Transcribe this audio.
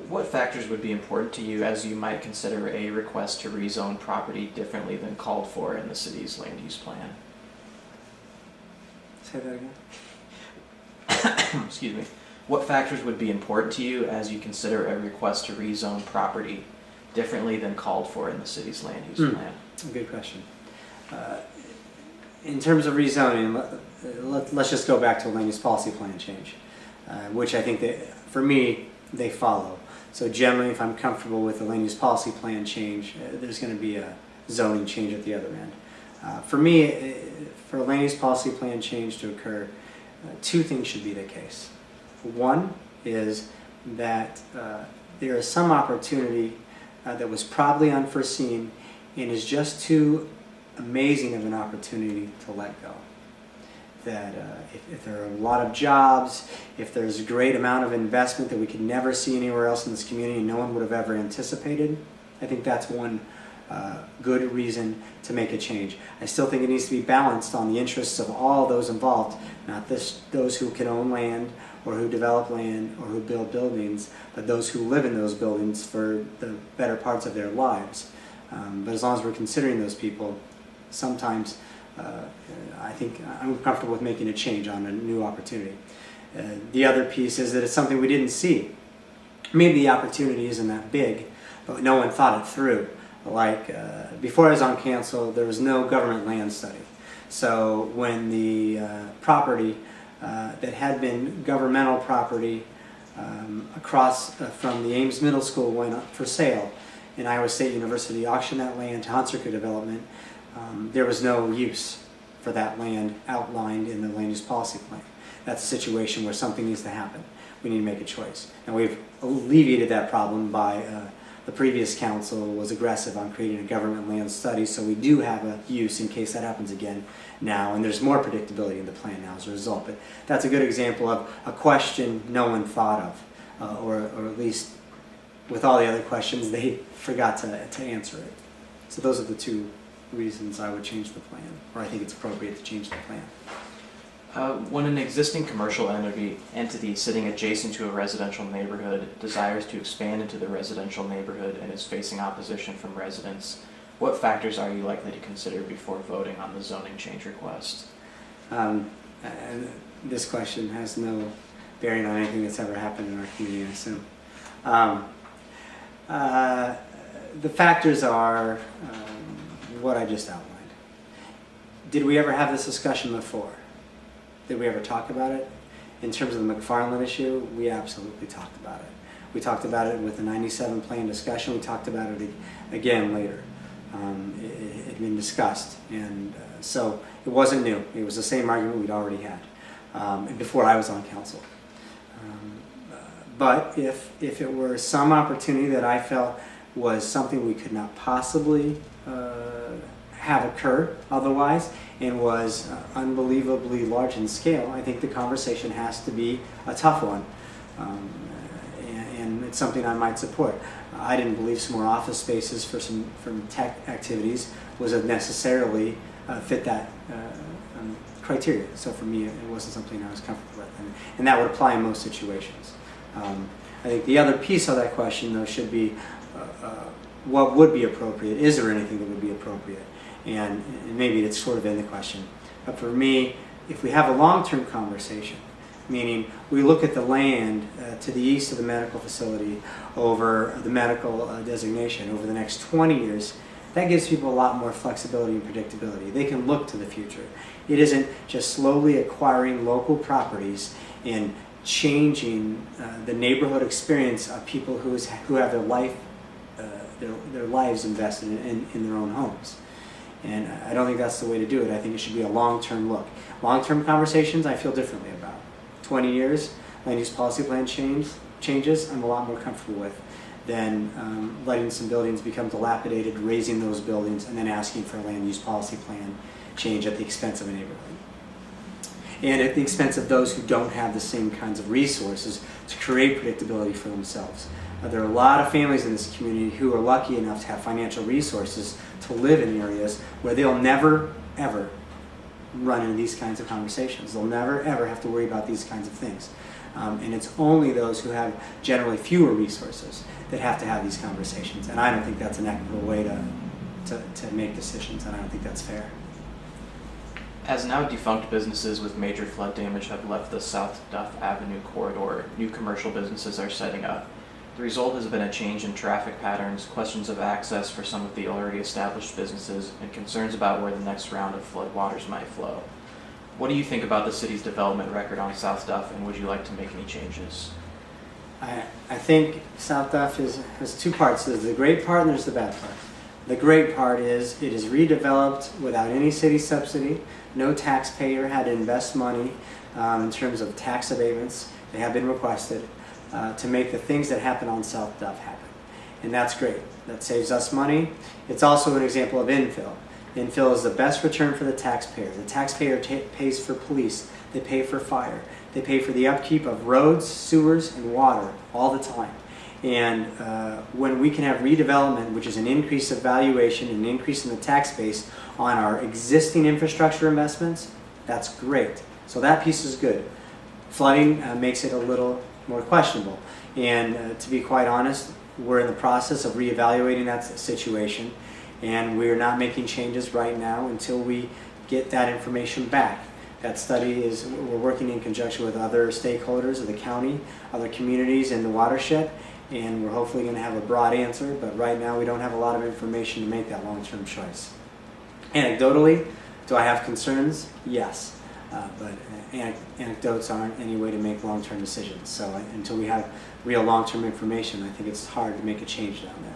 What factors would be important to you as you might consider a request to rezone property differently than called for in the city's land use plan? Say that again. Excuse me. What factors would be important to you as you consider a request to rezone property differently than called for in the city's land use plan? Good question. In terms of rezoning, let's just go back to a land use policy plan change, which I think that, for me, they follow. So generally, if I'm comfortable with the land use policy plan change, there's going to be a zoning change at the other end. For me, for a land use policy plan change to occur, two things should be the case. One is that there is some opportunity that was probably unforeseen and is just too amazing of an opportunity to let go. That if there are a lot of jobs, if there's a great amount of investment that we could never see anywhere else in this community and no one would have ever anticipated, I think that's one good reason to make a change. I still think it needs to be balanced on the interests of all those involved, not those who can own land or who develop land or who build buildings, but those who live in those buildings for the better parts of their lives. But as long as we're considering those people, sometimes I think I'm comfortable with making a change on a new opportunity. The other piece is that it's something we didn't see. Maybe the opportunity isn't that big, but no one thought it through. Like before I was on council, there was no government land study. So when the property that had been governmental property across from the Ames Middle School went up for sale, and Iowa State University auctioned that land to Hunt Circuit Development, there was no use for that land outlined in the land use policy plan. That's a situation where something needs to happen. We need to make a choice. And we've alleviated that problem by the previous council was aggressive on creating a government land study, so we do have a use in case that happens again now, and there's more predictability in the plan now as a result. But that's a good example of a question no one thought of, or at least with all the other questions, they forgot to answer it. So those are the two reasons I would change the plan, or I think it's appropriate to change the plan. When an existing commercial entity sitting adjacent to a residential neighborhood desires to expand into the residential neighborhood and is facing opposition from residents, what factors are you likely to consider before voting on the zoning change request? And this question has no bearing on anything that's ever happened in our community, I assume. The factors are what I just outlined. Did we ever have this discussion before? Did we ever talk about it? In terms of the McFarland issue, we absolutely talked about it. We talked about it with the 97 plan discussion. We talked about it again later. It had been discussed, and so it wasn't new. It was the same argument we'd already had before I was on council. But if it were some opportunity that I felt was something we could not possibly have occur otherwise, and was unbelievably large in scale, I think the conversation has to be a tough one, and it's something I might support. I didn't believe some more office spaces from tech activities was necessarily fit that criteria. So for me, it wasn't something I was comfortable with, and that would apply in most situations. I think the other piece of that question, though, should be what would be appropriate. Is there anything that would be appropriate? And maybe it's sort of in the question. But for me, if we have a long-term conversation, meaning we look at the land to the east of the medical facility over the medical designation over the next 20 years, that gives people a lot more flexibility and predictability. They can look to the future. It isn't just slowly acquiring local properties and changing the neighborhood experience of people who have their lives invested in their own homes. And I don't think that's the way to do it. I think it should be a long-term look. Long-term conversations I feel differently about. 20 years, land use policy plan changes, I'm a lot more comfortable with than letting some buildings become dilapidated, raising those buildings, and then asking for a land use policy plan change at the expense of a neighborhood. And at the expense of those who don't have the same kinds of resources to create predictability for themselves. There are a lot of families in this community who are lucky enough to have financial resources to live in areas where they'll never, ever run into these kinds of conversations. They'll never ever have to worry about these kinds of things. And it's only those who have generally fewer resources that have to have these conversations. And I don't think that's an equitable way to make decisions, and I don't think that's fair. As now defunct businesses with major flood damage have left the South Duff Avenue corridor, new commercial businesses are setting up. The result has been a change in traffic patterns, questions of access for some of the already established businesses, and concerns about where the next round of floodwaters might flow. What do you think about the city's development record on South Duff, and would you like to make any changes? I think South Duff has two parts. There's the great part and there's the bad part. The great part is it is redeveloped without any city subsidy. No taxpayer had to invest money in terms of tax abatements. They have been requested to make the things that happen on South Duff happen. And that's great. That saves us money. It's also an example of infill. Infill is the best return for the taxpayer. The taxpayer pays for police. They pay for fire. They pay for the upkeep of roads, sewers, and water all the time. And when we can have redevelopment, which is an increase of valuation, an increase in the tax base on our existing infrastructure investments, that's great. So that piece is good. Flooding makes it a little more questionable. And to be quite honest, we're in the process of reevaluating that situation, and we're not making changes right now until we get that information back. That study is, we're working in conjunction with other stakeholders of the county, other communities in the watershed, and we're hopefully going to have a broad answer, but right now we don't have a lot of information to make that long-term choice. Anecdotally, do I have concerns? Yes, but anecdotes aren't any way to make long-term decisions. So until we have real long-term information, I think it's hard to make a change down there.